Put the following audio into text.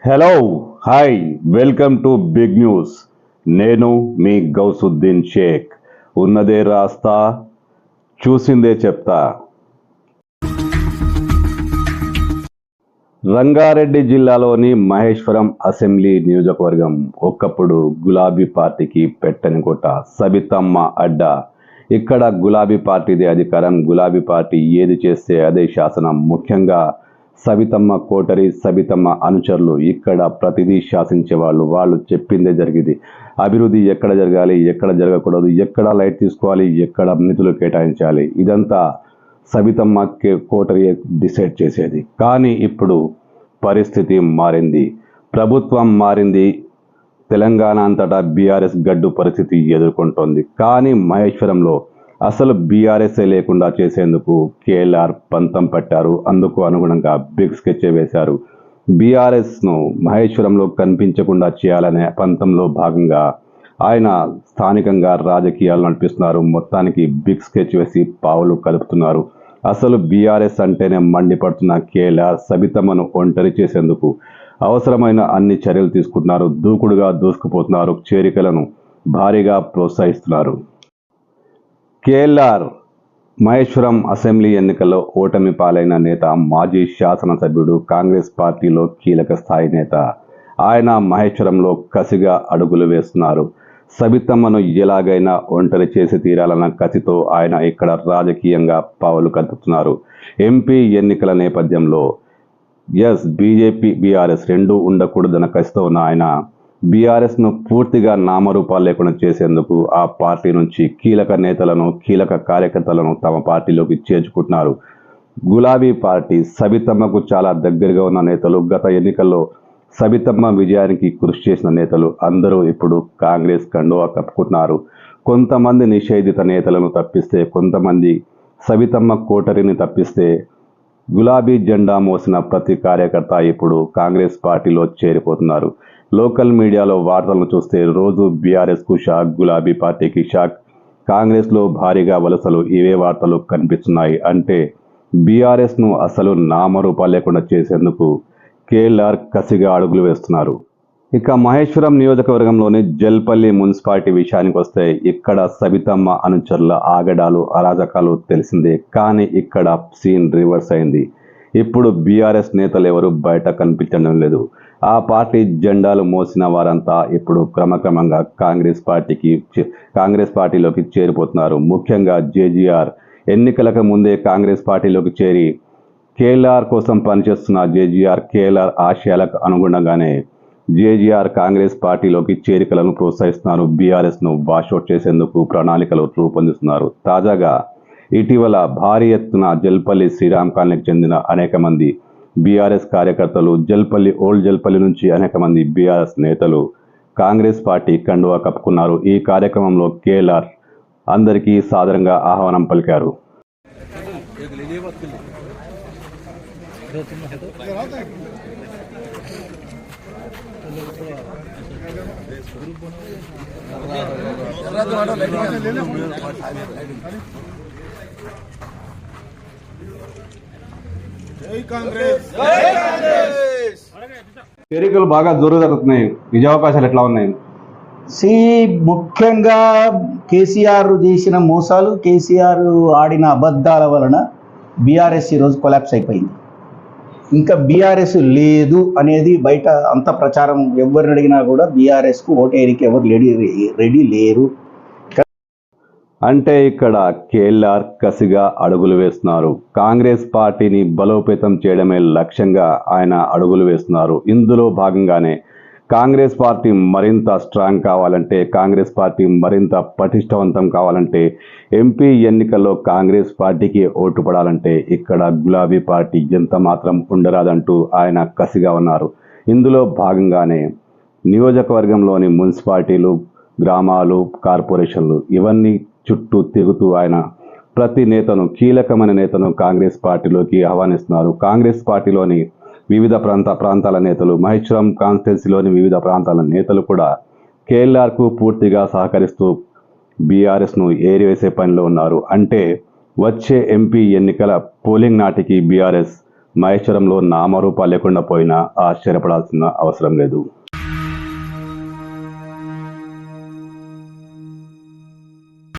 Hello hi welcome to Big News. నేను మీ గౌసుద్దీన్ షేక్. ఉన్నదే రాస్తా, చూసిందే చెప్తా. రంగారెడ్డి జిల్లాలోని మహేశ్వరం అసెంబ్లీ నియోజకవర్గం ఒకప్పుడు గులాబీ పార్టీకి పెట్టని కోట, సబితమ్మ అడ్డా. ఇక్కడ గులాబీ పార్టీదే అధికారం, గులాబీ పార్టీ ఏది చేస్తే అదే శాసనం. ముఖ్యంగా సబితమ్మ కోటరి, సబితమ్మ అనుచరులు ఇక్కడ ప్రతిదీ శాసించేవాళ్ళు. వాళ్ళు చెప్పిందే జరిగింది. అభివృద్ధి ఎక్కడ జరగాలి, ఎక్కడ జరగకూడదు, ఎక్కడ లైట్ తీసుకోవాలి, ఎక్కడ నిధులు కేటాయించాలి, ఇదంతా సబితమ్మ కోటరి డిసైడ్ చేసేది. కానీ ఇప్పుడు పరిస్థితి మారింది, ప్రభుత్వం మారింది. తెలంగాణ అంతటా బీఆర్ఎస్ గడ్డు పరిస్థితి ఎదుర్కొంటోంది. కానీ మహేశ్వరంలో అసలు బీఆర్ఎస్ఏ లేకుండా చేసేందుకు కేఎల్ఆర్ పంతం పట్టారు. అందుకు అనుగుణంగా బిగ్ స్కెచ్ వేశారు. బీఆర్ఎస్ను మహేశ్వరంలో కనిపించకుండా చేయాలనే పంతంలో భాగంగా ఆయన స్థానికంగా రాజకీయాలు నడిపిస్తున్నారు. మొత్తానికి బిగ్ స్కెచ్ వేసి పావులు కలుపుతున్నారు. అసలు బీఆర్ఎస్ అంటేనే మండిపడుతున్న కేఎల్ఆర్ సబితమ్మను ఒంటరి చేసేందుకు అవసరమైన అన్ని చర్యలు తీసుకుంటున్నారు. దూకుడుగా దూసుకుపోతున్నారు. చేరికలను భారీగా ప్రోత్సహిస్తున్నారు. కేఎల్ఆర్ మహేశ్వరం అసెంబ్లీ ఎన్నికల్లో ఓటమి పాలైన నేత, మాజీ శాసనసభ్యుడు, కాంగ్రెస్ పార్టీలో కీలక స్థాయి నేత. ఆయన మహేశ్వరంలో కసిగా అడుగులు వేస్తున్నారు. సబితమ్మను ఎలాగైనా ఒంటరి చేసి తీరాలన్న కసితో ఆయన ఇక్కడ రాజకీయంగా పావులు కదుపుతున్నారు. ఎంపీ ఎన్నికల నేపథ్యంలో బీజేపీ బీఆర్ఎస్ రెండూ ఉండకూడదన్న కసితో ఉన్న ఆయన బీఆర్ఎస్ను పూర్తిగా నామరూపాలు లేకుండా చేసేందుకు ఆ పార్టీ నుంచి కీలక నేతలను, కీలక కార్యకర్తలను తమ పార్టీలోకి చేర్చుకుంటున్నారు. గులాబీ పార్టీ సబితమ్మకు చాలా దగ్గరగా ఉన్న నేతలు, గత ఎన్నికల్లో సబితమ్మ విజయానికి కృషి చేసిన నేతలు అందరూ ఇప్పుడు కాంగ్రెస్ కండువా కప్పుకుంటున్నారు. కొంతమంది నిషేధిత నేతలను తప్పిస్తే, కొంతమంది సబితమ్మ కోటరిని తప్పిస్తే గులాబీ జెండా మోసిన ప్రతి కార్యకర్త ఇప్పుడు కాంగ్రెస్ పార్టీలో చేరిపోతున్నారు. లోకల్ మీడియాలో వార్తలను చూస్తే రోజు బీఆర్ఎస్కు షాక్, గులాబీ పార్టీకి షాక్, కాంగ్రెస్లో భారీగా వలసలు, ఇవే వార్తలు కనిపిస్తున్నాయి. అంటే బీఆర్ఎస్ను అసలు నామరూపాలు లేకుండా చేసేందుకు కేఎల్ఆర్ కసిగా అడుగులు వేస్తున్నారు. ఇక మహేశ్వరం నియోజకవర్గంలోని జల్పల్లి మున్సిపాలిటీ విషయానికి వస్తే ఇక్కడ సబితమ్మ అనుచరుల ఆగడాలు, అరాజకాలు తెలిసిందే. కానీ ఇక్కడ సీన్ రివర్స్ అయింది. ఇప్పుడు బీఆర్ఎస్ నేతలు ఎవరు బయట కనిపించడం లేదు. ఆ పార్టీ జెండాలు మోసిన వారంతా ఇప్పుడు క్రమక్రమంగా కాంగ్రెస్ పార్టీలోకి చేరిపోతున్నారు. ముఖ్యంగా జేజీఆర్ ఎన్నికలకు ముందే కాంగ్రెస్ పార్టీలోకి చేరి కేఎల్ఆర్ కోసం పనిచేస్తున్న జేజీఆర్, కేఎల్ఆర్ ఆశయాలకు అనుగుణంగానే జేజీఆర్ కాంగ్రెస్ పార్టీలోకి చేరికలను ప్రోత్సహిస్తున్నారు. బీఆర్ఎస్ను వాషౌట్ చేసేందుకు ప్రణాళికలు రూపొందిస్తున్నారు. తాజాగా ఇటీవల భారీ ఎత్తున జల్పల్లి శ్రీరామ్ కాలనీకి చెందిన అనేక మంది బీఆర్ఎస్ కార్యకర్తలు, ఓల్డ్ జల్పల్లి నుంచి అనేక మంది బీఆర్ఎస్ నేతలు కాంగ్రెస్ పార్టీ కండువా కప్పుకున్నారు. ఈ కార్యక్రమంలో కేఎల్ఆర్ అందరికీ సాదరంగా ఆహ్వానం పలికారు. చేరికలు బాగా జరుగుతున్నాయి. విజయావకాశాలు ఎట్లా ఉన్నాయి? ముఖ్యంగా కేసీఆర్ చేసిన మోసాలు, కేసీఆర్ ఆడిన అబద్ధాల వలన బీఆర్ఎస్ ఈరోజు కొలాప్స్ అయిపోయింది. ఇంకా బీఆర్ఎస్ లేదు అనేది బయట అంత ప్రచారం. ఎవరిని అడిగినా కూడా బీఆర్ఎస్కు ఓటేరికి ఎవరు రెడీ లేరు. అంటే ఇక్కడ కేఎల్ఆర్ కసిగా అడుగులు వేస్తున్నారు. కాంగ్రెస్ పార్టీని బలోపేతం చేయడమే లక్ష్యంగా ఆయన అడుగులు వేస్తున్నారు. ఇందులో భాగంగానే కాంగ్రెస్ పార్టీ మరింత స్ట్రాంగ్ కావాలంటే, కాంగ్రెస్ పార్టీ మరింత పటిష్టవంతం కావాలంటే, ఎంపీ ఎన్నికల్లో కాంగ్రెస్ పార్టీకి ఓటు పడాలంటే ఇక్కడ గులాబీ పార్టీ ఎంత మాత్రం ఉండరాదంటూ ఆయన కసిగా ఉన్నారు. ఇందులో భాగంగానే నియోజకవర్గంలోని మున్సిపాలిటీలు, గ్రామాలు, కార్పొరేషన్లు ఇవన్నీ చుట్టూ తిరుగుతూ ఆయన ప్రతి నేతను, కీలకమైన నేతను కాంగ్రెస్ పార్టీలోకి ఆహ్వానిస్తున్నారు. కాంగ్రెస్ పార్టీలోని వివిధ ప్రాంతాల నేతలు, మహేశ్వరం కాన్స్టిట్యున్సీలోని వివిధ ప్రాంతాల నేతలు కూడా కేఎల్ఆర్కు పూర్తిగా సహకరిస్తూ బీఆర్ఎస్ను ఏరివేసే పనిలో ఉన్నారు. అంటే వచ్చే ఎంపీ ఎన్నికల పోలింగ్ నాటికి బీఆర్ఎస్ మహేశ్వరంలో నామరూపాలు లేకుండా పోయినా ఆశ్చర్యపడాల్సిన అవసరం లేదు.